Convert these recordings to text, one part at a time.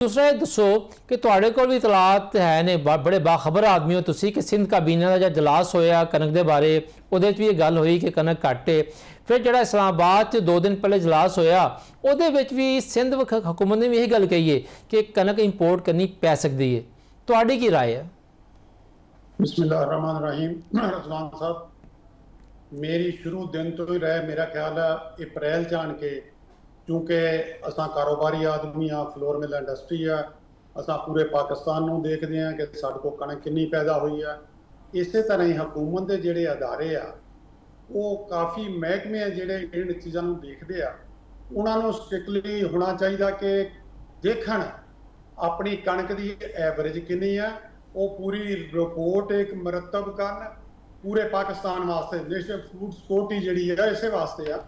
दूसरा ये दसो कि तुहाडे कोल भी इतलात है ने बड़े बाखबर आदमी हो तुसी कि सिंध काबीना का जो इजलास होया कनक के बारे उहदे भी ये गल हुई कि कनक घट है। फिर जो इस्लामाबाद 2 दिन पहले इजलास होया उहदे विच भी सिंध हुकूमत ने भी यही गल कही है कि कनक इंपोर्ट करनी पै सकती है। तुहाडी की राय है? बिस्मिल्लाहिर्रहमानिर्रहीम। रज़वान साहब, मेरी शुरू दिन तो ही रहे, मेरा ख्याल है अप्रैल जान के, क्योंकि असा कारोबारी आदमी हाँ, फ्लोर मिल इंडस्ट्री है, असा पूरे पाकिस्तान में देखते हैं कि साढ़े को कणक कितनी पैदा हुई है। इस तरह ही हुकूमत के जोड़े अदारे आ वो काफ़ी महकमे जोड़े इन चीज़ों को देखते हैं, उन्होंने स्ट्रिक्टली होना चाहिए कि देखन अपनी कणक की एवरेज कितनी है, वो पूरी रिपोर्ट एक मरतब कर पूरे पाकिस्तान वास्ते। नेशनल फूड सिक्योरिटी जी है इस वास्ते आ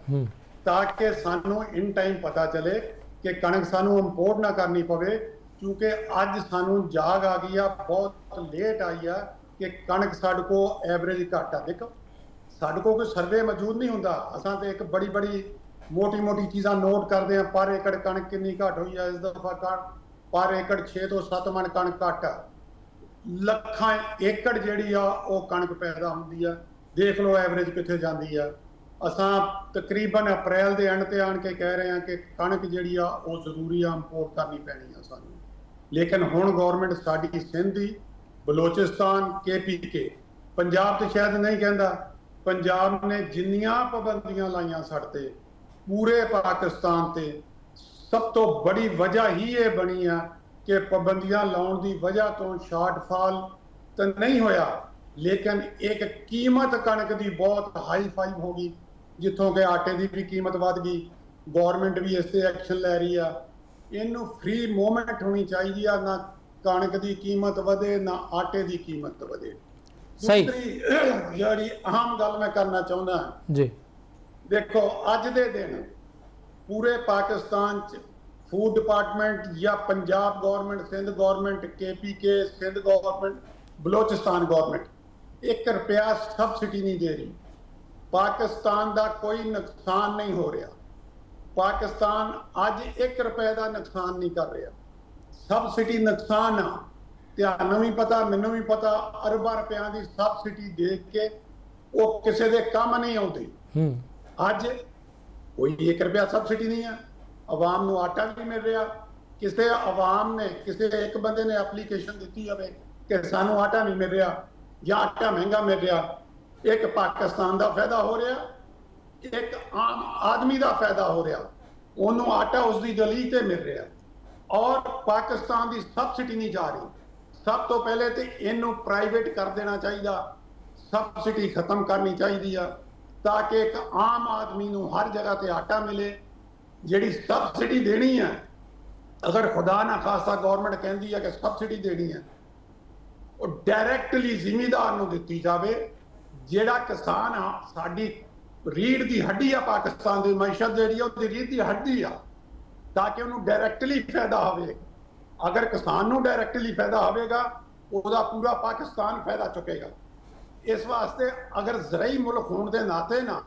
ताकि सानू इन टाइम पता चले कि कणक सानू इंपोर्ट ना करनी पवे, क्योंकि अज सानू जाग आ गई है, बहुत लेट आई है कि कणक साढ़े को एवरेज घट आ। देखो साढ़े को कोई सर्वे मौजूद नहीं होंदा, असां ते एक बड़ी बड़ी मोटी मोटी चीज़ां नोट करते हैं, पर एकड़ कणक कितनी घट हुई है, इस दफा पर एकड़ 6 तो 7 मन कणक घट आ, ਲੱਖਾਂ ਏਕੜ ਜਿਹੜੀ ਆ ਉਹ ਕਣਕ ਪੈਦਾ ਹੁੰਦੀ ਆ। ਦੇਖ ਲਓ ਐਵਰੇਜ ਕਿੱਥੇ ਜਾਂਦੀ ਆ। ਅਸਾਂ ਤਕਰੀਬਨ ਅਪ੍ਰੈਲ ਦੇ ਐਂਡ ਤੇ ਆਣ ਕੇ ਕਹਿ ਰਹੇ ਹਾਂ ਕਿ ਕਣਕ ਜਿਹੜੀ ਆ ਉਹ ਜ਼ਰੂਰੀ ਆ ਇੰਪੋਰਟ ਕਰਨੀ ਪੈਣੀ ਆ ਸਾਨੂੰ, ਲੇਕਿਨ ਹੁਣ ਗਵਰਨਮੈਂਟ ਸਾਡੀ ਸਿੰਧ ਦੀ, ਬਲੋਚਿਸਤਾਨ, KPK, ਪੰਜਾਬ ਤੇ ਸ਼ਾਇਦ ਨਹੀਂ ਕਹਿੰਦਾ, ਪੰਜਾਬ ਨੇ ਜਿੰਨੀਆਂ ਪਾਬੰਦੀਆਂ ਲਾਈਆਂ ਸਾਡੇ ਤੇ ਪੂਰੇ ਪਾਕਿਸਤਾਨ ਤੇ, ਸਭ ਤੋਂ ਬੜੀ ਵਜ੍ਹਾ ਹੀ ਇਹ ਬਣੀ ਆ कि पाबंदियां लाने की वजह तो शॉर्टफॉल तो नहीं होया, लेकिन एक कीमत कणक की बहुत हाई फाई हो गई, जितों के आटे की भी कीमत बढ़ गई। गौरमेंट भी इस पर एक्शन लै रही है। इनू फ्री मूवमेंट होनी चाहिए, ना कणक की कीमत बढ़े ना आटे की कीमत बढ़े। दूसरी जी अहम गल मैं करना चाहता जी, देखो अज दे दिन पूरे पाकिस्तान फूड डिपार्टमेंट या Punjab government, Sindh government, KPK, Sindh government, Balochistan government 1 रुपया सबसिडी नहीं दे रही। पाकिस्तान का कोई नुकसान नहीं हो रहा, पाकिस्तान अज 1 रुपए का नुकसान नहीं कर रहा। सबसिडी नुकसान आ, तुहानू भी पता मैनू भी पता, अरबा रुपया की सबसिडी दे के वो किसी के काम नहीं आती। अज कोई 1 रुपया सबसिडी नहीं है, आवाम को आटा नहीं मिल रहा। किसी आवाम ने, किसी एक बंदे ने एप्लीकेशन दी है कि सानू आटा नहीं मिल रहा या आटा महंगा मिल रहा, एक पाकिस्तान का फायदा हो रहा, एक आम आदमी का फायदा हो रहा, उन्होंने आटा उसकी दलील से मिल रहा और पाकिस्तान की सबसिडी नहीं जा रही। सब तो पहले तो इनू प्राइवेट कर देना चाहिए, सबसिडी खत्म करनी चाहिए ताकि एक आम आदमी को हर जगह पर आटा मिले। जी सबसिडी देनी है, अगर खुदा ना खासा गवर्नमेंट कहती है कि सबसिडी देनी है, वो डायरैक्टली जिमीदार को दी जाए। जोड़ा किसान आ साड़ी रीढ़ की हड्डी आ, पाकिस्तान की मैशत जी रीढ़ की हड्डी आ, ताकि उन्होंने डायरैक्टली फायदा हो। अगर किसान को डायरैक्टली फायदा होगा उसका पूरा पाकिस्तान फायदा चुकेगा। इस वास्ते अगर ज़रई मुल्क होने के नाते ना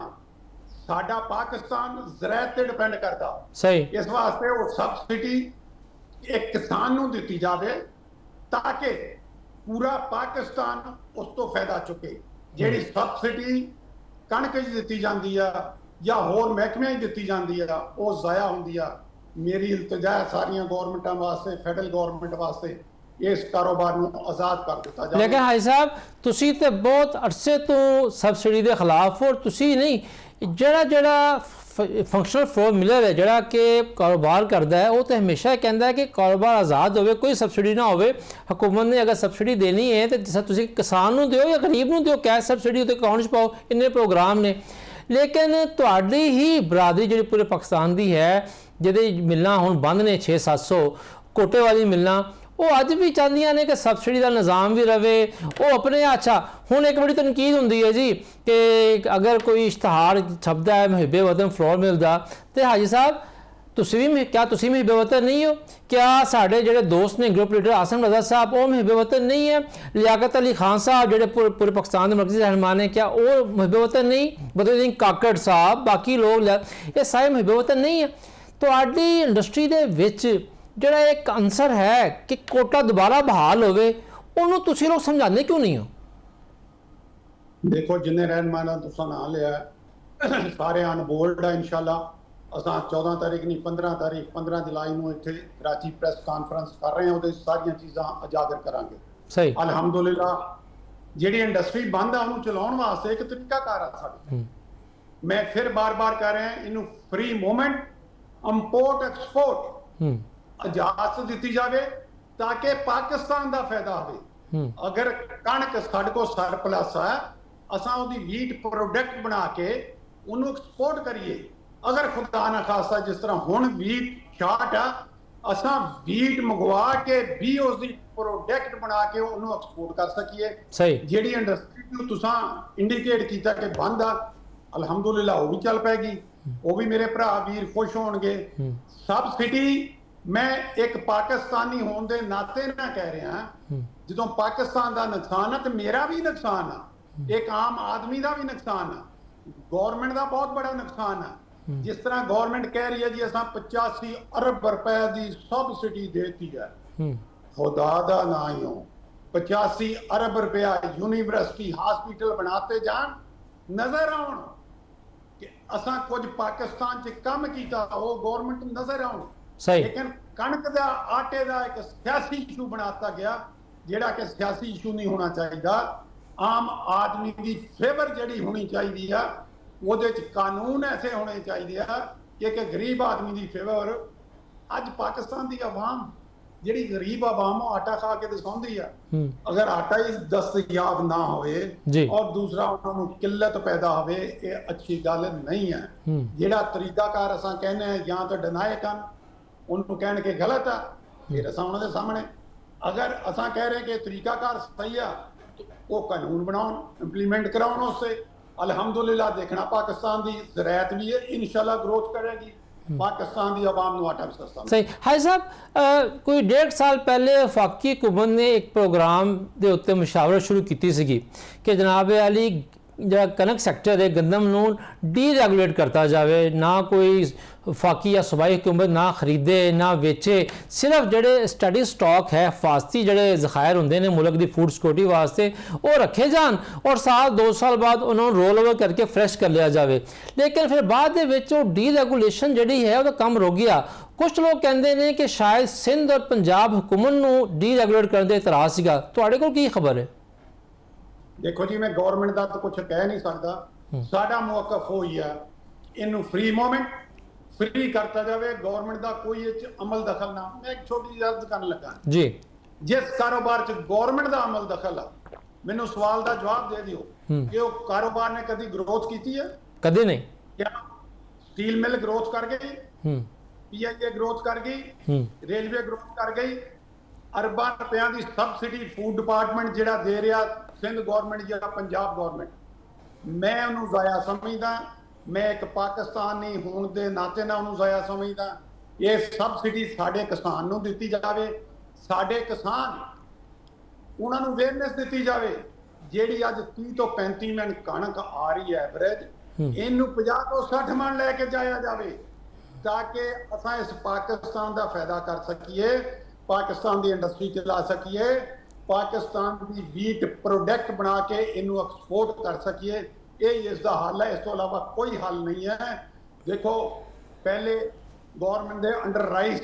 साडा पाकिस्तान ज़राअत पे डिपेंड करता, सही इस वास्ते वो सबसिडी एक किसान को दी जाए ताकि पूरा पाकिस्तान उस तो फायदा चुके। जी सबसिडी कणक दी जाती है या होर महकमे दी जाती है वो ज़ाया होंदी है। मेरी इल्तजा है सारिया गौरमेंटा वास्ते, फेडरल गौरमेंट वास्ते इस कारोबार को आज़ाद कर दिता जाए। लेकिन हाई साहब तुसी तो बहुत अरसे तो सबसिडी के खिलाफ हो, तुसी नहीं जड़ा फंक्शनल फ्लो मिलर है जड़ा कि कारोबार करता है वो तो हमेशा कहता है कि कारोबार आज़ाद हो, कोई सबसिडी ना हो। हुकूमत ने अगर सबसिडी देनी है तो जिस तुम किसान को दो या गरीब को दो, कैश सबसिडी अकाउंट च पाओ, इन्ने प्रोग्राम ने। लेकिन तुहाडी ही बरादरी जी पूरे पाकिस्तान की है जिहदे मिलना हुण बंद ने 600-700 कोटे वाली मिलना, वो अज भी चाहदियां ने कि सबसिडी का निज़ाम भी रहे। वो अपने अच्छा हुण एक बड़ी तनकीद होंदी है जी कि अगर कोई इश्तहार छपदा है मुहिबे वतन फ्लोर मिलदा, तो हाजी साहब तुसी भी क्या तुसी मुहिबे वतन नहीं हो? क्या साढ़े जो दोस्त ने ग्रुप लीडर आसिम रज़ा साहब वो मुहिबे वतन नहीं है? लियाकत अली खान साहब जो पूरे पाकिस्तान के मरकज़ी रहनुमा ने क्या वो मुहिबे वतन नहीं? बदरुद्दीन काकड़ साहब, बाकी लोग ये सारे मुहिबे वतन नहीं है। तो आडी इंडस्ट्री दे विच ਜਿਹੜਾ ਇੱਕ ਅਨਸਰ ਹੈ ਕਿ ਕੋਟਾ ਦੁਬਾਰਾ ਬਹਾਲ ਹੋਵੇ, ਉਹਨੂੰ ਤੁਸੀਂ ਲੋਕ ਸਮਝਾਉਂਦੇ ਕਿਉਂ ਨਹੀਂ ਹੋ? देखो जिन्हें रहनमाना तुसा ना लिया सारे अन बोल्ड है इंशाल्लाह। असां 14 तारीख नहीं 15 तारीख 15 जुलाई ਨੂੰ ਇੱਥੇ ਕਰਾਚੀ ਪ੍ਰੈਸ ਕਾਨਫਰੰਸ ਕਰ ਰਹੇ ਹਾਂ, ਉਹਦੇ ਸਾਰੀਆਂ ਚੀਜ਼ਾਂ ਉਜਾਗਰ ਕਰਾਂਗੇ। ਸਹੀ। ਅਲਹਮਦੁਲਿਲਾ ਜਿਹੜੀ ਇੰਡਸਟਰੀ ਬੰਦ ਆ ਉਹਨੂੰ ਚਲਾਉਣ ਵਾਸਤੇ ਇੱਕ ਤਰੀਕਾਕਾਰ ਆ ਸਾਡੇ। ਮੈਂ ਫਿਰ ਬਾਰ-ਬਾਰ ਕਹਿ ਰਿਹਾ ਇਹਨੂੰ ਫ੍ਰੀ ਮੂਵਮੈਂਟ ਇੰਪੋਰਟ ਐਕਸਪੋਰਟ ਇਜਾਜ਼ਤ ਦਿੱਤੀ ਜਾਵੇ ਤਾਂ ਕਿ ਪਾਕਿਸਤਾਨ ਦਾ ਫਾਇਦਾ ਹੋਵੇ। ਅਗਰ ਕਣਕ ਸਾਡੇ ਕੋਲ ਸਰਪਲਸ ਹੈ, ਅਸਾਂ ਉਹਦੀ ਵੀਟ ਪ੍ਰੋਡਕਟ ਬਣਾ ਕੇ ਉਹਨੂੰ ਐਕਸਪੋਰਟ ਕਰੀਏ। ਅਗਰ ਖੁਦਾ ਨਾ ਖਾਸਾ ਜਿਸ ਤਰ੍ਹਾਂ ਹੁਣ ਵੀਟ ਸ਼ਾਰਟ ਆ, ਅਸਾਂ ਵੀਟ ਮੰਗਵਾ ਕੇ ਵੀ ਉਸ ਦੀ ਪ੍ਰੋਡਕਟ ਬਣਾ ਕੇ ਉਹਨੂੰ ਐਕਸਪੋਰਟ ਕਰ ਸਕੀਏ। ਸਹੀ। ਜਿਹੜੀ ਇੰਡਸਟਰੀ ਨੂੰ ਤੁਸੀਂ ਇੰਡੀਕੇਟ ਕੀਤਾ ਕਿ ਬੰਦ ਆ, ਅਲਹਮਦੁਲਿਲਾ ਉਹ ਵੀ ਚੱਲ ਪੈਗੀ, ਉਹ ਵੀ ਮੇਰੇ ਭਰਾ ਵੀਰ ਖੁਸ਼ ਹੋਣਗੇ। ਸਬਸਿਡੀ ਮੈਂ ਇੱਕ ਪਾਕਿਸਤਾਨੀ ਹੋਣ ਦੇ ਨਾਤੇ ਨਾ ਕਹਿ ਰਿਹਾ, ਜਦੋਂ ਪਾਕਿਸਤਾਨ ਦਾ ਨੁਕਸਾਨ ਆ ਤੇ ਮੇਰਾ ਵੀ ਨੁਕਸਾਨ ਆ, ਇੱਕ ਆਮ ਆਦਮੀ ਦਾ ਵੀ ਨੁਕਸਾਨ ਆ, ਗਵਰਨਮੈਂਟ ਦਾ ਬਹੁਤ ਬੜਾ ਨੁਕਸਾਨ ਆ। ਜਿਸ ਤਰ੍ਹਾਂ ਗਵਰਨਮੈਂਟ ਕਹਿ ਰਹੀ ਹੈ ਜੀ ਅਸਾਂ 85 ਅਰਬ ਰੁਪਏ ਦੀ ਸਬਸਿਡੀ ਦੇਤੀ ਹੈ, ਖੁਦਾ ਦਾ ਨਾ ਹੀ ਹੋ 85 ਅਰਬ ਰੁਪਇਆ ਯੂਨੀਵਰਸਿਟੀ ਹਸਪੀਟਲ ਬਣਾਤੇ ਜਾਣ, ਨਜ਼ਰ ਆਉਣ ਕਿ ਅਸਾਂ ਕੁਝ ਪਾਕਿਸਤਾਨ 'ਚ ਕੰਮ ਕੀਤਾ, ਉਹ ਗਵਰਨਮੈਂਟ ਨਜ਼ਰ ਆਉਣ। ਸਹੀ। ਲੇਕਿਨ ਕਣਕ ਦਾ ਆਟੇ ਦਾ ਇੱਕ ਸਿਆਸੀ ਇਸ਼ੂ ਬਣਾਤਾ ਗਿਆ, ਜਿਹੜਾ ਕਿ ਸਿਆਸੀ ਇਸ਼ੂ ਨਹੀਂ ਹੋਣਾ ਚਾਹੀਦਾ। ਆਮ ਆਦਮੀ ਦੀ ਫੇਵਰ ਜਿਹੜੀ ਹੋਣੀ ਚਾਹੀਦੀ ਆ, ਉਹਦੇ 'ਚ ਕਾਨੂੰਨ ਐਸੇ ਹੋਣੇ ਚਾਹੀਦੇ ਆ ਕਿ ਗਰੀਬ ਆਦਮੀ ਦੀ ਫੇਵਰ। ਅੱਜ ਪਾਕਿਸਤਾਨ ਦੀ ਆਵਾਮ ਜਿਹੜੀ ਗਰੀਬ ਆਵਾਮ ਉਹ ਆਟਾ ਖਾ ਕੇ ਦਸਾਉਂਦੀ ਆ, ਅਗਰ ਆਟਾ ਹੀ ਦਸਤਿਆਬ ਨਾ ਹੋਵੇ ਔਰ ਦੂਸਰਾ ਉਹਨਾਂ ਨੂੰ ਕਿੱਲਤ ਪੈਦਾ ਹੋਵੇ, ਇਹ ਅੱਛੀ ਗੱਲ ਨਹੀਂ ਹੈ। ਜਿਹੜਾ ਤਰੀਕਾਕਾਰ ਅਸਾਂ ਕਹਿੰਦੇ ਆ ਜਾਂ ਤਾਂ ਡਿਨਾਈ ਕਰਨ, ਉਹਨੂੰ ਕਹਿਣ ਕੇ ਗਲਤ ਆ, ਫਿਰ ਅਸਾਂ ਉਹਨਾਂ ਦੇ ਸਾਹਮਣੇ ਅਗਰ ਅਸਾਂ ਕਹਿ ਰਹੇ ਕਿ ਤਰੀਕਾਕਾਰ ਸਹੀ ਆ, ਉਹ ਕਾਨੂੰਨ ਬਣਾਉਣ, ਇੰਪਲੀਮੈਂਟ ਕਰਾਉਣ। ਉਸੇ ਅਲਹਮਦੁਲਿਲਾ ਦੇਖਣਾ ਪਾਕਿਸਤਾਨ ਦੀ ਜ਼ਰਾਅਤ ਵੀ ਹੈ ਇਨਸ਼ਾਅੱਲਾ ਗਰੋਥ ਕਰੇਗੀ, ਪਾਕਿਸਤਾਨ ਦੀ ਆਵਾਮ ਨੂੰ ਆਟਾ ਵੀ ਸਸਤਾ। ਸਹੀ। ਹਾਈ ਸਾਹਿਬ, ਕੋਈ 1.5 ਸਾਲ ਪਹਿਲੇ ਵਫਾਕੀ ਹੁਕੂਮਤ ਨੇ ਇੱਕ ਪ੍ਰੋਗਰਾਮ ਦੇ ਉੱਤੇ ਮੁਸ਼ਾਵਰਤ ਸ਼ੁਰੂ ਕੀਤੀ ਸੀਗੀ ਕਿ ਜਨਾਬ ਅਲੀ ਜਿਹੜਾ ਕਣਕ ਸੈਕਟਰ ਹੈ, ਗੰਦਮ ਨੂੰ ਡੀਰੈਗੂਲੇਟ ਕਰਤਾ ਜਾਵੇ, ਨਾ ਕੋਈ ਵਫਾਕੀ ਜਾਂ ਸੂਬਾਈ ਹੁਕੂਮਤ ਨਾ ਖਰੀਦੇ ਨਾ ਵੇਚੇ, ਸਿਰਫ ਜਿਹੜੇ ਸਟੱਡੀ ਸਟਾਕ ਹੈ, ਹਿਫਾਜ਼ਤੀ ਜਿਹੜੇ ਜ਼ਖਾਇਰ ਹੁੰਦੇ ਨੇ ਮੁਲਕ ਦੀ ਫੂਡ ਸਿਕਿਉਰਿਟੀ ਵਾਸਤੇ, ਉਹ ਰੱਖੇ ਜਾਣ ਔਰ ਸਾਲ 2 ਸਾਲ ਬਾਅਦ ਉਹਨਾਂ ਨੂੰ ਰੋਲ ਓਵਰ ਕਰਕੇ ਫਰੈਸ਼ ਕਰ ਲਿਆ ਜਾਵੇ। ਲੇਕਿਨ ਫਿਰ ਬਾਅਦ ਦੇ ਵਿੱਚ ਉਹ ਡੀਰੈਗੂਲੇਸ਼ਨ ਜਿਹੜੀ ਹੈ ਉਹਦਾ ਕੰਮ ਰੁਕ ਗਿਆ। ਕੁਝ ਲੋਕ ਕਹਿੰਦੇ ਨੇ ਕਿ ਸ਼ਾਇਦ ਸਿੰਧ ਔਰ ਪੰਜਾਬ ਹੁਕੂਮਤ ਨੂੰ ਡੀਰੈਗੂਲੇਟ ਕਰਨ ਦੇ ਇਤਰਾਜ਼ ਸੀਗਾ। ਤੁਹਾਡੇ ਕੋਲ ਕੀ ਖਬਰ ਹੈ? ਦੇਖੋ ਜੀ, ਮੈਂ ਗਵਰਨਮੈਂਟ ਦਾ ਤਾਂ ਕੁਝ ਕਹਿ ਨਹੀਂ ਸਕਦਾ, ਸਾਡਾ ਮੌਕਫ ਹੋਈ ਆ ਇਹਨੂੰ ਫ੍ਰੀ ਮੂਵਮੈਂਟ ਫ੍ਰੀ ਕਰਤਾ ਜਾਵੇ, ਗਵਰਨਮੈਂਟ ਦਾ ਕੋਈ ਇਹ 'ਚ ਅਮਲ ਦਖਲ ਨਾ। ਮੈਂ ਇੱਕ ਛੋਟੀ ਜਿਹੀ ਅਰਜ਼ ਕਰਨ ਲੱਗਾ ਜੀ, ਜਿਸ ਕਾਰੋਬਾਰ 'ਚ ਗਵਰਨਮੈਂਟ ਦਾ ਅਮਲ ਦਖਲ ਆ, ਮੈਨੂੰ ਸਵਾਲ ਦਾ ਜਵਾਬ ਦੇ ਦਿਓ ਕਿ ਉਹ ਕਾਰੋਬਾਰ ਨੇ ਕਦੀ ਗਰੋਥ ਕੀਤੀ ਹੈ? ਕਦੇ ਨਹੀਂ। ਕਿਆ ਸਟੀਲ ਮਿਲ ਗਰੋਥ ਕਰ ਗਈ? ਪੀਆਈਏ ਗਰੋਥ ਕਰ ਗਈ? ਰੇਲਵੇ ਗਰੋਥ ਕਰ ਗਈ? ਅਰਬਾਂ ਰੁਪਿਆਂ ਦੀ ਸਬਸਿਡੀ ਫੂਡ ਡਿਪਾਰਟਮੈਂਟ ਜਿਹੜਾ ਦੇ ਰਿਹਾ ਸਿੰਧ ਗਵਰਨਮੈਂਟ ਜਾਂ ਪੰਜਾਬ ਗਵਰਨਮੈਂਟ, ਮੈਂ ਉਹਨੂੰ ਜ਼ਾਇਆ ਸਮਝਦਾ। ਮੈਂ ਇੱਕ ਪਾਕਿਸਤਾਨੀ ਹੋਣ ਦੇ ਨਾਤੇ ਨਾਲ ਉਹਨੂੰ ਜ਼ਾਇਆ ਸਮਝਦਾ। ਇਹ ਸਬਸਿਡੀ ਸਾਡੇ ਕਿਸਾਨ ਨੂੰ ਦਿੱਤੀ ਜਾਵੇ, ਸਾਡੇ ਕਿਸਾਨ ਉਹਨਾਂ ਨੂੰ ਅਵੇਅਰਨੈਸ ਦਿੱਤੀ ਜਾਵੇ। ਜਿਹੜੀ ਅੱਜ 30 ਤੋਂ 35 ਮਣ ਕਣਕ ਆ ਰਹੀ ਹੈ ਐਵਰੇਜ, ਇਹਨੂੰ 50 ਤੋਂ 60 ਮਣ ਲੈ ਕੇ ਜਾਇਆ ਜਾਵੇ ਤਾਂ ਕਿ ਅਸਾਂ ਇਸ ਪਾਕਿਸਤਾਨ ਦਾ ਫਾਇਦਾ ਕਰ ਸਕੀਏ, ਪਾਕਿਸਤਾਨ ਦੀ ਇੰਡਸਟਰੀ ਚਲਾ ਸਕੀਏ, ਪਾਕਿਸਤਾਨ ਦੀ ਵੀਟ ਪ੍ਰੋਡਕਟ ਬਣਾ ਕੇ ਇਹਨੂੰ ਐਕਸਪੋਰਟ ਕਰ ਸਕੀਏ। ਇਹ ਇਸ ਦਾ ਹੱਲ ਹੈ, ਇਸ ਤੋਂ ਇਲਾਵਾ ਕੋਈ ਹੱਲ ਨਹੀਂ ਹੈ। ਦੇਖੋ, ਪਹਿਲੇ ਗਵਰਨਮੈਂਟ ਦੇ ਅੰਡਰ ਰਾਈਸ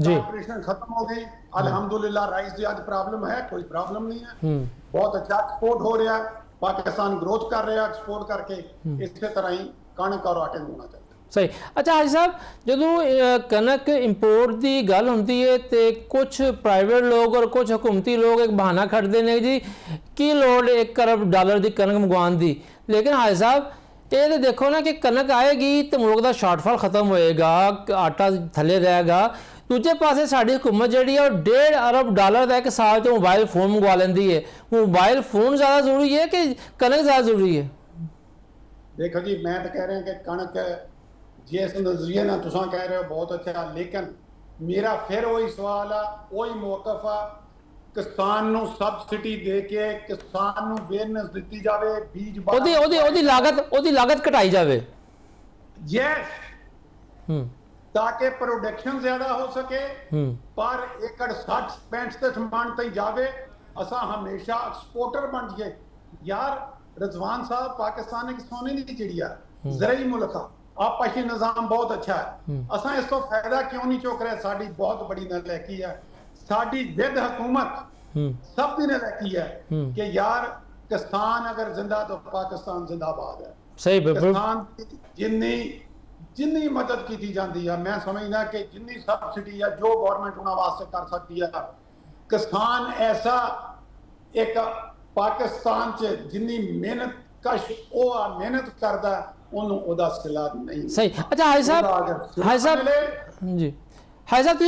ਆਪਰੇਸ਼ਨ ਖਤਮ ਹੋ ਗਈ, ਅਲਹਮਦੁਲਿਲਾ ਰਾਈਸ ਦੀ ਅੱਜ ਪ੍ਰੋਬਲਮ ਹੈ, ਕੋਈ ਪ੍ਰੋਬਲਮ ਨਹੀਂ ਹੈ, ਬਹੁਤ ਅੱਛਾ ਐਕਸਪੋਰਟ ਹੋ ਰਿਹਾ, ਪਾਕਿਸਤਾਨ ਗਰੋਥ ਕਰ ਰਿਹਾ ਐਕਸਪੋਰਟ ਕਰਕੇ। ਇਸੇ ਤਰ੍ਹਾਂ ਹੀ ਕਣਕ ਔਰ ਆਟੇ ਨੂੰ ਹੋਣਾ ਚਾਹੀਦਾ। ਸਹੀ। ਅੱਛਾ ਹਾਜੀ ਸਾਹਿਬ, ਜਦੋਂ ਕਣਕ ਇੰਪੋਰਟ ਦੀ ਗੱਲ ਹੁੰਦੀ ਹੈ ਤੇ ਕੁਝ ਪ੍ਰਾਈਵੇਟ ਲੋਕ ਔਰ ਕੁਝ ਹਕੂਮਤੀ ਲੋਕ ਇੱਕ ਬਹਾਨਾ ਖੜਦੇ ਨੇ ਜੀ ਕੀ ਲੋੜ $1 ਅਰਬ ਦੀ ਕਣਕ ਮੰਗਵਾਉਣ ਦੀ। ਲੇਕਿਨ ਹਾਜੀ ਸਾਹਿਬ, ਇਹ ਤਾਂ ਦੇਖੋ ਨਾ ਕਿ ਕਣਕ ਆਏਗੀ ਤੇ ਮੁਲਕ ਦਾ ਸ਼ਾਰਟਫਾਲ ਖਤਮ ਹੋਏਗਾ, ਆਟਾ ਥੱਲੇ ਰਹੇਗਾ। ਦੂਜੇ ਪਾਸੇ ਸਾਡੀ ਹੁਕੂਮਤ ਜਿਹੜੀ ਹੈ ਉਹ $1.5 ਅਰਬ ਦਾ ਇੱਕ ਸਾਲ 'ਚ ਮੋਬਾਈਲ ਫੋਨ ਮੰਗਵਾ ਲੈਂਦੀ ਹੈ। ਮੋਬਾਈਲ ਫੋਨ ਜ਼ਿਆਦਾ ਜ਼ਰੂਰੀ ਹੈ ਕਿ ਕਣਕ ਜ਼ਿਆਦਾ ਜ਼ਰੂਰੀ ਹੈ? ਦੇਖੋ ਜੀ, ਮੈਂ ਤਾਂ ਕਹਿ ਰਿਹਾ ਕਿ ਕਣਕ जिस नजरिए ना तुसा कह रहे हो बहुत अच्छा, लेकिन मेरा फिर वही सवाल आ, वही मौकफ आ, किसान ਨੂੰ ਸਬਸਿਡੀ ਦੇ ਕੇ ਕਿਸਾਨ ਨੂੰ ਅਵੇਅਰਨੈਸ ਦਿੱਤੀ ਜਾਵੇ, ਬੀਜ ਉਹਦੀ ਲਾਗਤ ਘਟਾਈ ਜਾਵੇ। ਯੈਸ, ताकि प्रोडक्शन ज्यादा हो सके पर एकड़ 60-65 ते समान तई जावे असा हमेशा एक्सपोर्टर बन जाए यार। रिजवान साहब पाकिस्तान एक सोने की चिड़िया जरिए मुल्क आपसी निजाम बहुत अच्छा है असा इस तो फायदा क्यों नहीं चुक रहे। साडी बहुत बड़ी नलैकी है साडी विद हुकूमत सब दी नलैकी है कि यार किसान अगर जिंदा तो पाकिस्तान जिंदाबाद है। सही किसान जिन्नी जिन्नी मदद की जाती है मैं समझदा कि जिन्नी सबसिडी है जो गवर्नमेंट उन्होंने वास्ते कर सकती है किसान ऐसा एक पाकिस्तान च जिन्नी मेहनत कश मेहनत करता ਉਹਨੂੰ ਉਹਦਾ ਸਿਲਾ ਨਹੀਂ। ਸਹੀ। ਅੱਛਾ ਹਾਈ ਸਾਹਿਬ ਜੀ ਹਾਈ ਸਾਹਿਬ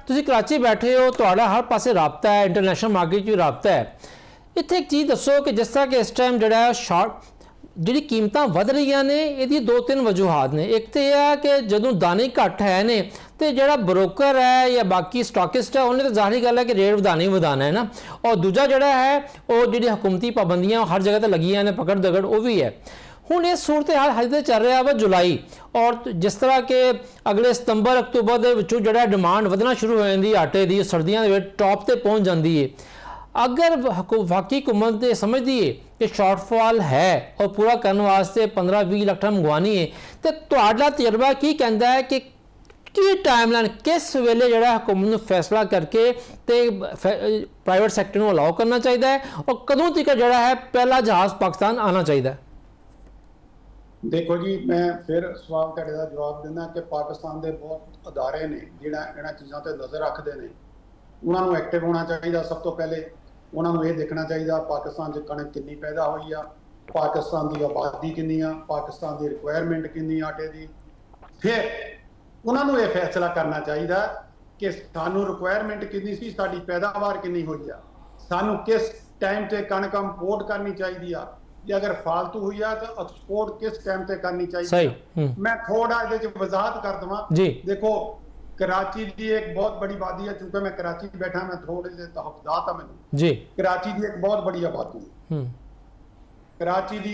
ਤੁਸੀਂ ਕਰਾਚੀ ਬੈਠੇ ਹੋ ਤੁਹਾਡਾ ਹਰ ਪਾਸੇ ਰਾਬਤਾ ਹੈ ਇੰਟਰਨੈਸ਼ਨਲ ਮਾਰਕੀਟ 'ਚ ਵੀ ਰਾਬਤਾ ਹੈ। ਇੱਥੇ ਇੱਕ ਚੀਜ਼ ਦੱਸੋ ਕਿ ਜਿਸ ਤਰ੍ਹਾਂ ਕਿ ਇਸ ਟਾਈਮ ਜਿਹੜਾ ਹੈ ਜਿਹੜੀ ਕੀਮਤਾਂ ਵੱਧ ਰਹੀਆਂ ਨੇ ਇਹਦੀ 2-3 ਵਜੂਹਾਤ ਨੇ। ਇੱਕ ਤੇ ਇਹ ਹੈ ਕਿ ਜਦੋਂ ਦਾਣੇ ਘੱਟ ਹੈ ਨੇ ਤੇ ਜਿਹੜਾ ਬ੍ਰੋਕਰ ਹੈ ਜਾਂ ਬਾਕੀ ਸਟਾਕਿਸਟ ਹੈ ਉਹਨੇ ਤਾਂ ਜ਼ਾਹਰੀ ਗੱਲ ਹੈ ਕਿ ਰੇਟ ਵਧਾਉਣਾ ਹੈ ਨਾ। ਔਰ ਦੂਜਾ ਜਿਹੜਾ ਹੈ ਉਹ ਜਿਹੜੀ ਹਕੂਮਤੀ ਪਾਬੰਦੀਆਂ ਹਰ ਜਗ੍ਹਾ ਤੇ ਲੱਗੀਆਂ ਨੇ ਪਕੜ ਦਗੜ ਉਹ ਵੀ ਹੈ। ਹੁਣ ਇਹ ਸੂਰਤ ਹਾਲ ਹਜੇ ਚੱਲ ਰਿਹਾ ਵਾ ਜੁਲਾਈ ਔਰ ਜਿਸ ਤਰ੍ਹਾਂ ਕਿ ਅਗਲੇ ਸਤੰਬਰ ਅਕਤੂਬਰ ਦੇ ਵਿੱਚੋਂ ਜਿਹੜਾ ਡਿਮਾਂਡ ਵਧਣਾ ਸ਼ੁਰੂ ਹੋ ਜਾਂਦੀ ਆਟੇ ਦੀ ਸਰਦੀਆਂ ਦੇ ਵਿੱਚ ਟੌਪ ਤੇ ਪਹੁੰਚ ਜਾਂਦੀ ਹੈ। अगर वाकई हुकूमत समझती है कि शॉर्टफॉल है और पूरा करने वास्ते 15-20 लाख टन मंगवानी है तो तुहाडा तजर्बा की कहता है कि टाइमलाइन किस वेले जो हुकूमत ने फैसला करके तो प्राइवेट सैक्टर को अलाउ करना चाहिए है और कदों तक जो है पहला जहाज़ पाकिस्तान आना चाहिए? देखो जी मैं फिर सवाल का जवाब देना कि पाकिस्तान के बहुत अदारे ने जिहड़ा इन्हां चीज़ों पर नज़र रखते हैं उन्होंने एक्टिव होना चाहिए। सब तो पहले उन्होंने ये देखना चाहिए पाकिस्तान च कणक कितनी पैदा हुई आ पाकिस्तान की आबादी कितनी आ पाकिस्तान की रिक्वायरमेंट कितनी आटे की। फिर उन्होंने ये फैसला करना चाहिए कि सानू रिक्वायरमेंट कितनी सी साडी पैदावार कितनी हुई आ सानू किस टाइम से कणक इंपोर्ट करनी चाहिए आ अगर फालतू हुई आ तो एक्सपोर्ट किस टाइम से करनी चाहिए। मैं थोड़ा ये वजाहत कर देवां। देखो कराची की एक बहुत बड़ी आबादी है चूंकि मैं कराची बैठा मैं थोड़े से तहफात है मैंने जी कराची की एक बहुत बड़ी आबादी है कराची की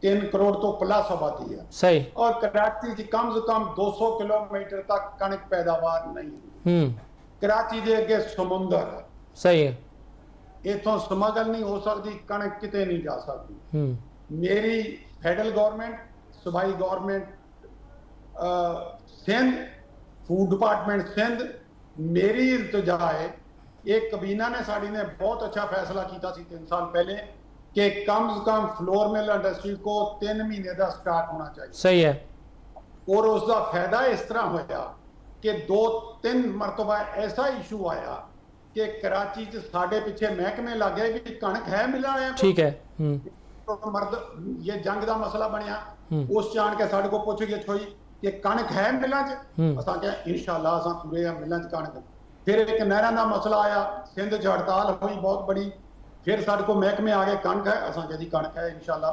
3 करोड़ तो प्लस आबादी है सही और कराची की कम से कम 200 किलोमीटर तक कणक पैदावार नहीं कराची के अगे समुंदर है सही है इथों स्मगल नहीं हो सकती कणक किते नहीं जा सकती। मेरी फेडरल गवर्नमेंट सूबाई government Sindh food department Sindh मेरी इल्तजा है एक कबीना ने साड़ी ने बहुत अच्छा फैसला किया 3 साल पहले कि कम से कम फ्लोर मिल इंडस्ट्री को 3 महीने का स्टाक होना चाहिए। सही है और उसका फायदा इस तरह होया कि 2-3 मरतबा ऐसा इशू आया कि कराची च साढ़े पीछे महकमे लग गए कि कणक है मिला है ठीक है तो मर्द ये जंग का मसला बनया उस जान के साढ़े को पूछ गए थोड़ी कि कणक है मिलों असा क्या इंशाअल्लाह असा पूरे मिलों कणक। फिर एक नहर का मसला आया सिंध च हड़ताल हुई बहुत बड़ी फिर साढ़े को महकमे आ गए कणक है असा क्या जी कणक है इंशाअल्लाह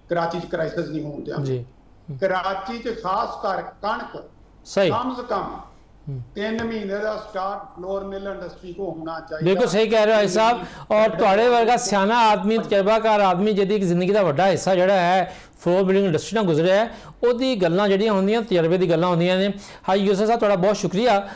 कराची च क्राइसिस नहीं होने देंगे। कराची च खास कर कणक कम से कम 3 महीने का स्टाक फ्लोर मिल इंडस्ट्री को होना चाहिए। बिल्कुल सही कह रहे हो भाई साहब और तुहाडे वर्गा सियाना आदमी तजर्बाकार आदमी जिहदी जिंदगी का वड्डा हिस्सा जिहड़ा है फ्लोर बिल्डिंग इंडस्ट्री ਨਾਲ गुजरिया है ਉਹਦੀ ਗੱਲਾਂ ਜਿਹੜੀਆਂ ਹੁੰਦੀਆਂ ਤਜਰਬੇ ਦੀ ਗੱਲਾਂ ਹੁੰਦੀਆਂ ਨੇ। ਹਾਈ ਯੂਸਫ ਸਾਹਿਬ ਤੁਹਾਡਾ ਬਹੁਤ ਸ਼ੁਕਰੀਆ